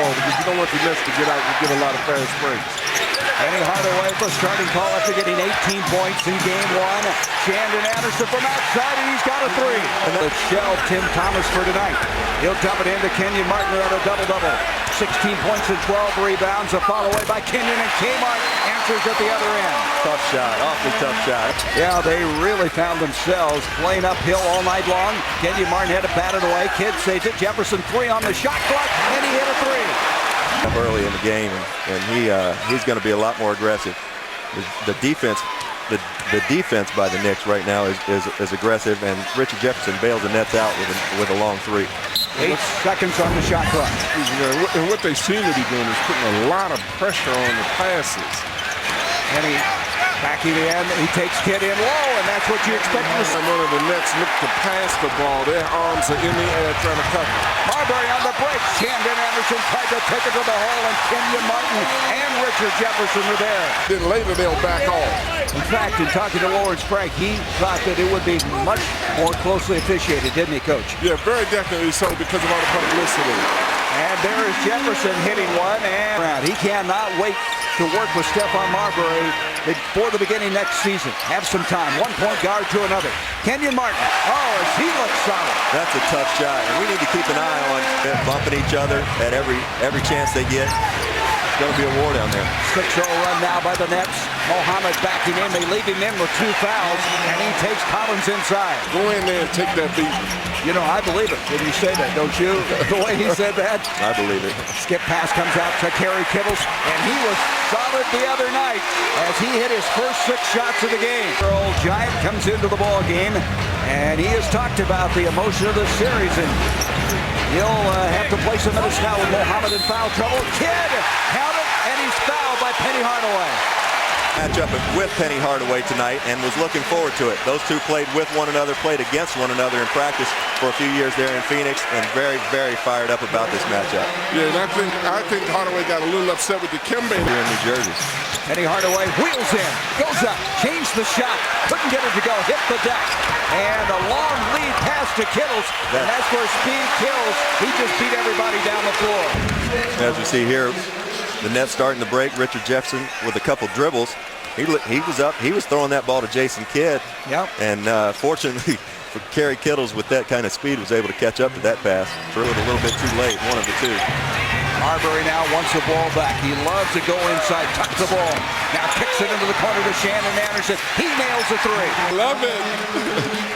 ball because you don't want the Nets to get out and get a lot of fast breaks. Penny Hardaway for starting call after getting 18 points in game one. Shandon Anderson from outside, and he's got a three. And the shell Tim Thomas for tonight. He'll dump it into Kenyon Martin on a double-double. 16 points and 12 rebounds. A follow away by Kenyon, and Kmart answers at the other end. Tough shot, awfully tough shot. Yeah, they really found themselves playing uphill all night long. Kenyon Martin had to bat it away. Kidd saves it. Jefferson three on the shot clock, and he hit a three. Early in the game, and he's going to be a lot more aggressive. The defense by the Knicks right now is aggressive, and Richard Jefferson bails the Nets out with a long three. 8 seconds on the shot clock. And what they seem to be doing is putting a lot of pressure on the passes. And he backing in, he takes Kidd in low, and that's what you expect to see. One of the Nets look to pass the ball. Their arms are in the air trying to cover. Marbury on the break. Shandon Anderson tried to take it to the hole, and Kenyon Martin and Richard Jefferson were there. Then later they'll back off. In fact, in talking to Lawrence Frank, he thought that it would be much more closely officiated, didn't he, Coach? Yeah, very definitely so because of all the publicity. And there is Jefferson hitting one, and he cannot wait to work with Stephon Marbury before the beginning next season. Have some time. 1 point guard to another. Kenyon Martin. Oh, as he looks solid. That's a tough shot, and we need to keep an eye on them bumping each other at every chance they get. It's going to be a war down there. 6-0 run now by the Nets. Mohammed backing in. They leave him in with 2 fouls, and he takes Collins inside. Go in there and take that beat. You know, I believe it when you say that, don't you? The way he said that. I believe it. Skip pass comes out to Kerry Kittles, and he was solid the other night as he hit his first 6 shots of the game. Old Giant comes into the ball game, and he has talked about the emotion of the series, and he'll have to play some minutes now with Mohammed in foul trouble. Kidd, count it, and he's fouled by Penny Hardaway. Matchup with Penny Hardaway tonight, and was looking forward to it. Those two played with one another, played against one another in practice for a few years there in Phoenix, and very, very fired up about this matchup. Yeah, and I think Hardaway got a little upset with the Kimbe here in New Jersey. Penny Hardaway wheels in, goes up, changed the shot, couldn't get it to go, hit the deck, and a long lead pass to Kittles, and that's where speed kills. He just beat everybody down the floor. As we see here, the Nets starting to break. Richard Jefferson with a couple dribbles. He was up. He was throwing that ball to Jason Kidd. Yep. And fortunately for Kerry Kittles, with that kind of speed, was able to catch up to that pass. Threw it a little bit too late. One of the two. Marbury now wants the ball back. He loves to go inside, tucks the ball. Now kicks it into the corner to Shandon Anderson. He nails a three. Love it.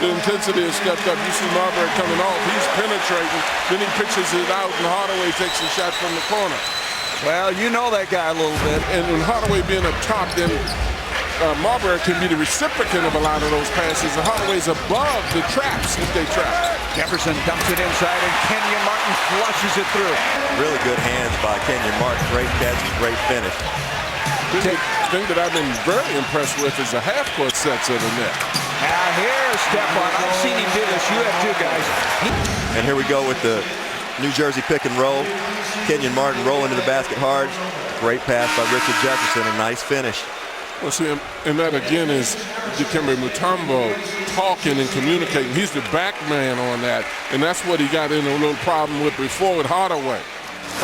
The intensity has stepped up. You see Marbury coming off. He's penetrating. Then he pitches it out, and Hardaway takes a shot from the corner. Well, you know that guy a little bit. And when Hardaway being up top, then Marbury can be the recipient of a lot of those passes. And Hardaway's above the traps if they trap. Jefferson dumps it inside, and Kenyon Martin flushes it through. Really good hands by Kenyon Martin. Great catch, great finish. The thing that I've been very impressed with is the half-court sets of the net. Now here's Stephon. I've seen him do this. You have too, guys. And here we go with the New Jersey pick and roll. Kenyon Martin rolling to the basket hard. Great pass by Richard Jefferson. A nice finish. Well, see, and that again is Dikembe Mutombo talking and communicating. He's the back man on that, and that's what he got in a little problem with before with Hardaway.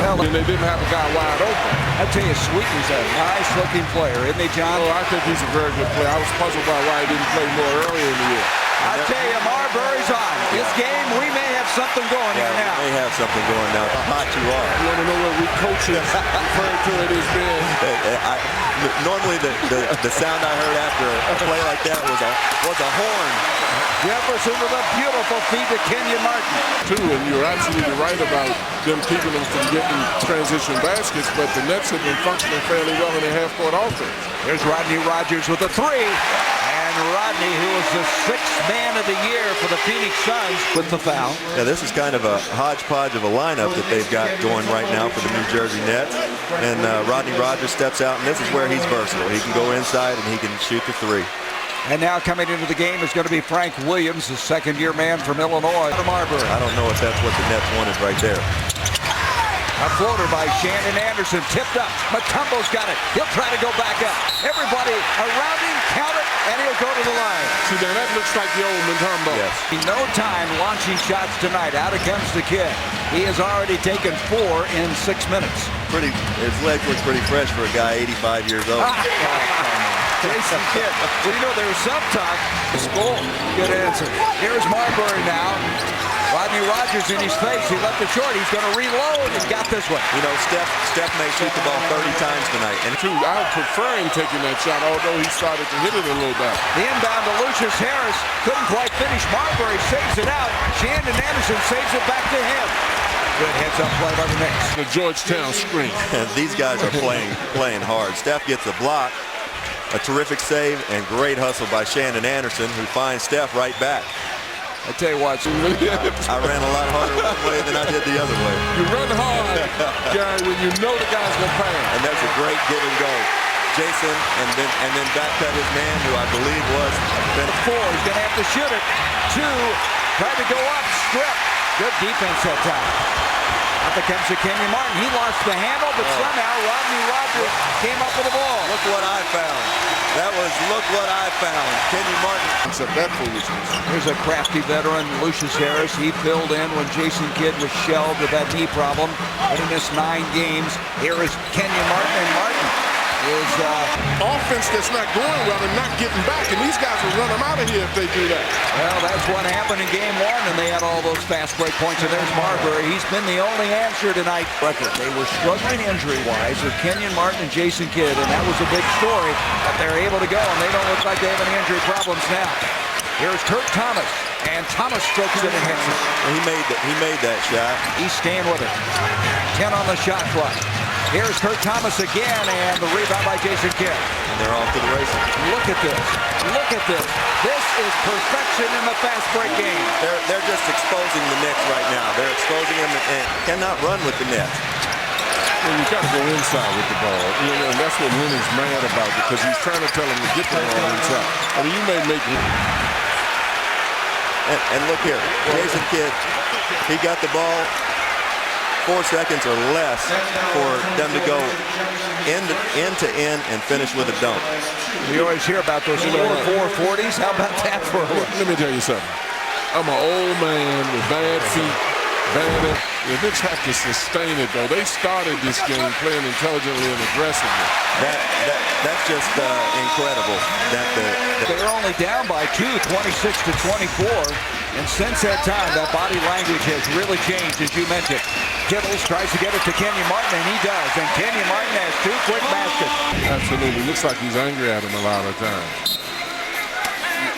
Well, and they didn't have a guy wide open. I tell you, Sweeten's a nice-looking player, isn't he, John? Oh, I think he's a very good player. I was puzzled by why he didn't play more earlier in the year. I tell you, Marbury's on. This game, we may have something going here now. We may have something going now. How hot you are. You want to know what we coaches refer to it as being? Normally, the sound I heard after a play like that was a horn. Jefferson with a beautiful feed to Kenyon Martin. And you're absolutely right about them keeping them from getting transition baskets, but the Nets have been functioning fairly well in their half-court offense. Here's Rodney Rogers with a three. And Rodney, who was the 6th man of the year for the Phoenix Suns, with the foul. Yeah, this is kind of a hodgepodge of a lineup that they've got going right now for the New Jersey Nets. And Rodney Rogers steps out, and this is where he's versatile. He can go inside, and he can shoot the three. And now coming into the game is going to be Frank Williams, the 2nd-year man from Illinois. I don't know if that's what the Nets wanted right there. A floater by Shannon Anderson, tipped up. Mutombo's got it. He'll try to go back up. Everybody around him, count it, and he'll go to the line. See, now that looks like the old Mutombo. Yes. No time launching shots tonight. Out comes the kid. He has already taken 4 in 6 minutes. His legs look pretty fresh for a guy 85 years old. Jason Kidd. Well, you know, there was some talk. Skull. Good answer. Here's Marbury now. Rodney Rogers in his face. He left it short. He's going to reload and got this one. You know, Steph may shoot the ball 30 times tonight. And I prefer him taking that shot, although he started to hit it a little better. The inbound to Lucius Harris. Couldn't quite finish. Marbury saves it out. Shannon Anderson saves it back to him. Good heads-up play by the Knicks. The Georgetown screen. these guys are playing hard. Steph gets a block, a terrific save, and great hustle by Shannon Anderson, who finds Steph right back. I tell you what, I ran a lot harder one way than I did the other way. You run hard, Gary, when you know the guy's going to pass. And that's a great give and go. Jason, and then back cut his man, who I believe was 4. He's going to have to shoot it. 2. Tried to go up. Strip. Good defense that time. Up comes to Kenyon Martin. He lost the handle, but somehow Rodney Rogers came up with the ball. Look what I found. Look what I found. Kenyon Martin. Except that foolishness. Here's a crafty veteran, Lucius Harris. He filled in when Jason Kidd was shelved with that knee problem. But he missed 9 games. Here is Kenyon Martin, and Martin is offense that's not going well and not getting back, and these guys will run them out of here if they do that. Well, that's what happened in game 1, and they had all those fast break points, and there's Marbury. He's been the only answer tonight. They were struggling injury-wise with Kenyon Martin and Jason Kidd, and that was a big story, but they're able to go, and they don't look like they have any injury problems now. Here's Kurt Thomas, and Thomas strokes it and hits it. He made that shot. He's staying with it. 10 on the shot clock. Here's Kurt Thomas again, and the rebound by Jason Kidd. And they're off to the races. Look at this. Look at this. This is perfection in the fast break game. They're just exposing the Knicks right now. They're exposing them and cannot run with the Nets. Well, you got to go inside with the ball. You know, and that's what Lenny's mad about, because he's trying to tell him to get the ball inside. I mean, you may make it. And look here, Jason Kidd, he got the ball 4 seconds or less for them to go end to end and finish with a dunk. We always hear about those 440s. How about that for a look? Let me tell you something. I'm an old man with bad feet, the Knicks have to sustain it, though. They started this game playing intelligently and aggressively. That's just incredible. They're only down by 2, 26-24. And since that time, that body language has really changed, as you mentioned. Kittles tries to get it to Kenyon Martin, and he does. And Kenyon Martin has 2 quick baskets. Absolutely. Looks like he's angry at him a lot of times.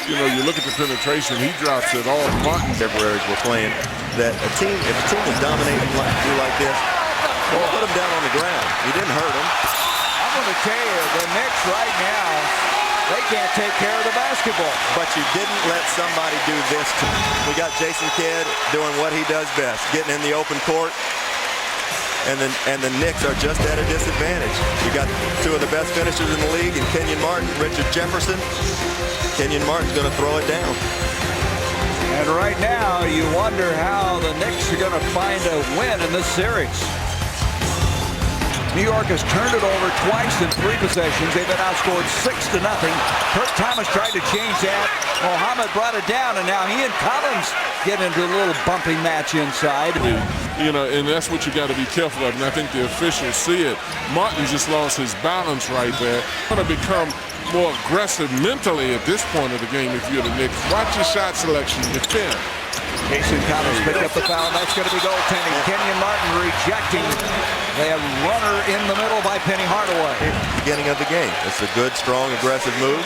You know, you look at the penetration, he drops it all. Martin. Contemporaries were playing that if a team is dominating like this, well, put them down on the ground. You didn't hurt them. I'm going to tell you, the Knicks right now, they can't take care of the basketball. But you didn't let somebody do this to them. We got Jason Kidd doing what he does best, getting in the open court. And the Knicks are just at a disadvantage. You got 2 of the best finishers in the league, and Kenyon Martin, Richard Jefferson. Kenyon Martin's going to throw it down. And right now, you wonder how the Knicks are going to find a win in this series. New York has turned it over twice in 3 possessions. They've been outscored 6-0. Kurt Thomas tried to change that. Mohammed brought it down, and now he and Collins get into a little bumping match inside. You know, and that's what you got to be careful of, and I think the officials see it. Martin just lost his balance right there. Going to become more aggressive mentally at this point of the game if you're the Knicks. Watch your shot selection, defend. Jason Collins picked up the foul. That's going to be goaltending. Kenyon Martin rejecting. They have runner in the middle by Penny Hardaway. Beginning of the game. It's a good, strong, aggressive move.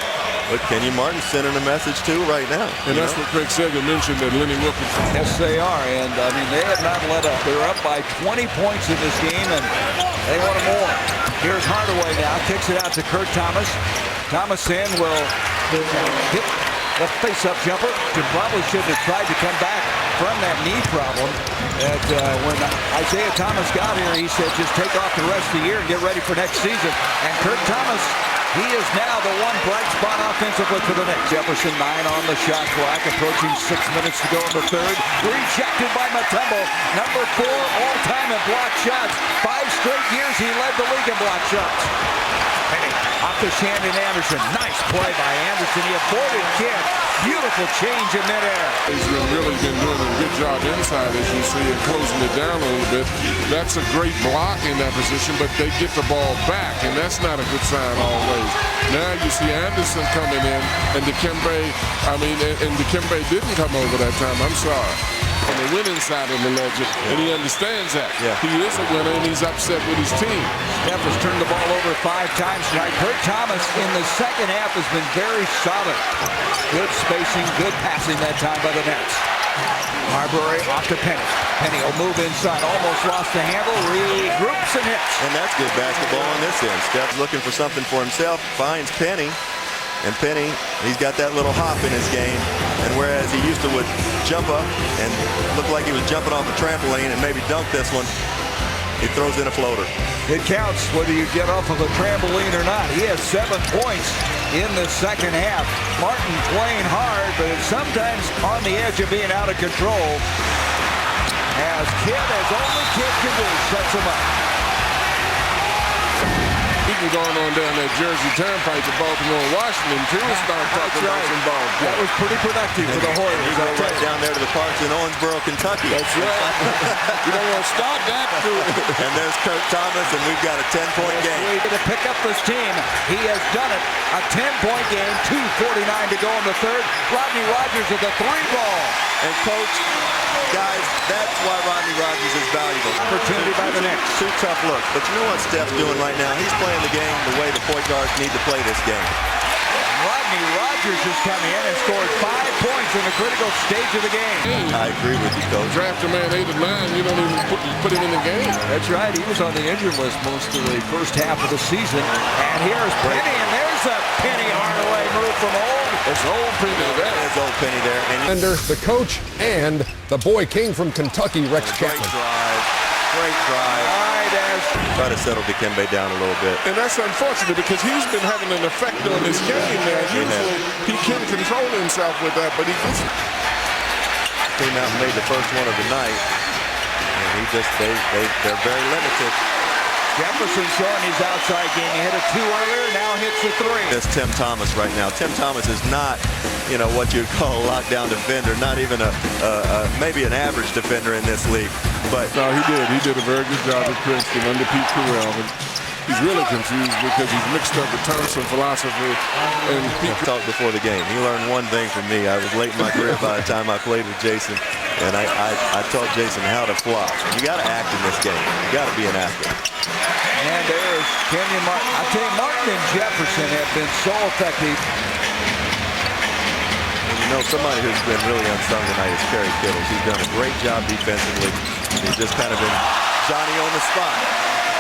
But Kenyon Martin's sending a message too right now. And that's what Craig Sager mentioned, that Lenny Wilkinson. Yes, they are. And, I mean, they have not let up. They're up by 20 points in this game, and they want more. Here's Hardaway now. Kicks it out to Kurt Thomas. Thomas in will hit the face-up jumper. Probably shouldn't have tried to come back from that knee problem. When Isaiah Thomas got here, he said just take off the rest of the year and get ready for next season. And Kurt Thomas He is now the one bright spot offensively for the Knicks. Jefferson 9 on the shot clock, approaching 6 minutes to go in the third. Rejected by Mutombo, number 4 all-time in block shots. 5 straight years he led the league in block shots. Penny off to Shandon Anderson. Nice play by Anderson. He avoided Kidd. Beautiful change in midair. He's really been doing a good job inside, as you see, and closing it down a little bit. That's a great block in that position, but they get the ball back, and that's not a good sign always. Now you see Anderson coming in, and Dikembe didn't come over that time. I'm sorry. On the winning side of the ledger, and he understands that. Yeah. He is a winner, and he's upset with his team. Steph has turned the ball over 5 times tonight. Kurt Thomas in the second half has been very solid. Good spacing, good passing that time by the Nets. Marbury off to Penny. Penny will move inside, almost lost the handle, regroups and hits. And that's good basketball on this end. Steph's looking for something for himself, finds Penny. And Penny, he's got that little hop in his game. And whereas he used to would jump up and look like he was jumping off a trampoline and maybe dunk this one, he throws in a floater. It counts whether you get off of a trampoline or not. He has 7 points in the second half. Martin playing hard, but it's sometimes on the edge of being out of control. As Kidd, as only Kidd can do, sets him up. He can go on down that Jersey Turnpike to Baltimore, Washington, too, and start talking about some ball. That was pretty productive for the Hornets. He go right down there to the parks in Owensboro, Kentucky. That's right. You don't want to stop that. And there's Kurt Thomas, and we've got a 10-point game. To pick up this team, he has done it. A 10-point game, 2:49 to go in the third. Rodney Rogers with the 3-ball. And Coach, guys, that's why Rodney Rogers is valuable. Opportunity by the Knicks. 2 tough looks. But you know what Steph's doing right now? He's playing the game the way the point guards need to play this game. Rodney Rogers has come in and scored 5 points in the critical stage of the game. I agree with you, Coach. Draft a man 8 or 9, you don't even put him in the game. That's right. He was on the injured list most of the first half of the season. And here's Penny, and there's a Penny Hardaway move from Old. It's old Penny there. There's old Penny there. And Under the coach and the boy king from Kentucky, Rex great Chapman. drive. Great drive. Try to settle Dikembe down a little bit. And that's unfortunate because he's been having an effect on his game now. Usually he can control himself with that, but he just came out and made the first one of the night. And they're very limited. Jefferson showing his outside game. He hit a 2 earlier, now hits a 3. That's Tim Thomas right now. Tim Thomas is not, what you'd call a lockdown defender, not even maybe an average defender in this league. But no, he did a very good job at Princeton under Pete Carell. And he's really confused because he's mixed up the Thompson philosophy and Pete talked before the game. He learned one thing from me. I was late in my career by the time I played with Jason, and I taught Jason how to flop. You got to act in this game. You got to be an athlete. And there's Kenyon Martin. I tell you, Martin and Jefferson have been so effective. And somebody who's been really unsung tonight is Kerry Kittles. He's done a great job defensively. He's just kind of been Johnny on the spot.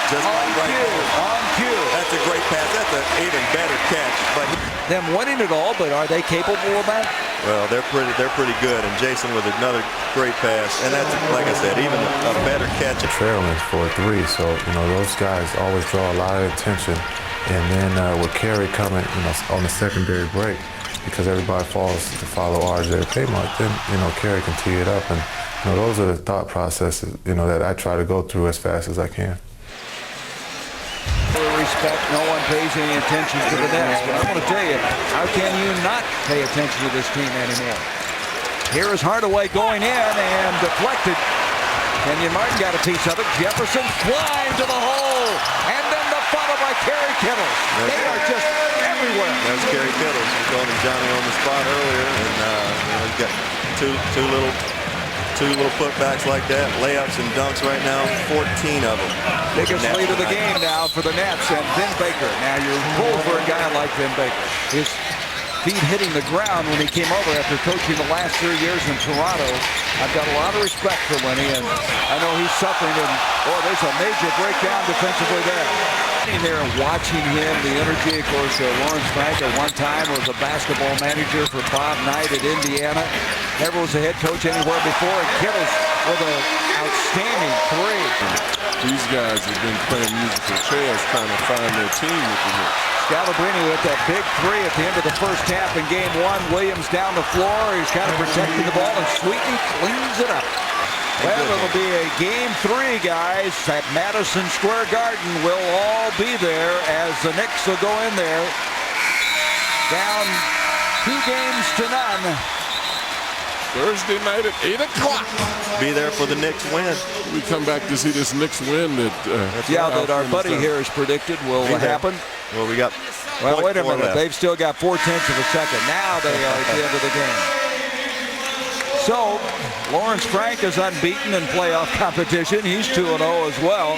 Just on cue. That's a great pass. That's an even better catch. But them winning it all, but are they capable of that? Well, they're pretty good. And Jason with another great pass. And that's, like I said, even a better catch. Trailing for a 3, so those guys always draw a lot of attention. And then with Kerry coming, on the secondary break, because everybody falls to follow RJ or Kmart, then Kerry can tee it up, and those are the thought processes that I try to go through as fast as I can. Respect, no one pays any attention to the Nets, but I want to tell you, how can you not pay attention to this team anymore? Here is Hardaway going in and deflected. Kenyon Martin got a piece of it. Jefferson flying to the hole, and then the follow by Kerry Kittles. They are just everywhere. That's Kerry Kittles. He's calling him Johnny on the spot earlier, and he's got two little putbacks like that, layups and dunks right now, 14 of them. Biggest lead of the game now for the Nets and Vin Baker. Now you're cool for a guy like Vin Baker. His feet hitting the ground when he came over after coaching the last 3 years in Toronto. I've got a lot of respect for Lenny, and I know he's suffering, and there's a major breakdown defensively there. Sitting there and watching him, the energy, of course, Lawrence Frank at one time was a basketball manager for Bob Knight at Indiana. Never was a head coach anywhere before, and Kittles with an outstanding 3. These guys have been playing musical chairs trying to find their team with the Knicks. Scalabrine with that big three at the end of the first half in game one. Williams down the floor. He's kind of protecting the ball, and Sweetney cleans it up. Well, it'll be a game three, guys, at Madison Square Garden. We'll all be there as the Knicks will go in there. Down 2 games to none. Thursday night at 8 o'clock. Be there for the Knicks win. We come back to see this Knicks win that that our buddy here has predicted will happen. Well, we got. Well, wait a 0.4 minute. left. They've still got 4/10 of a second. Now they are at the end of the game. So, Lawrence Frank is unbeaten in playoff competition. He's 2-0 as well.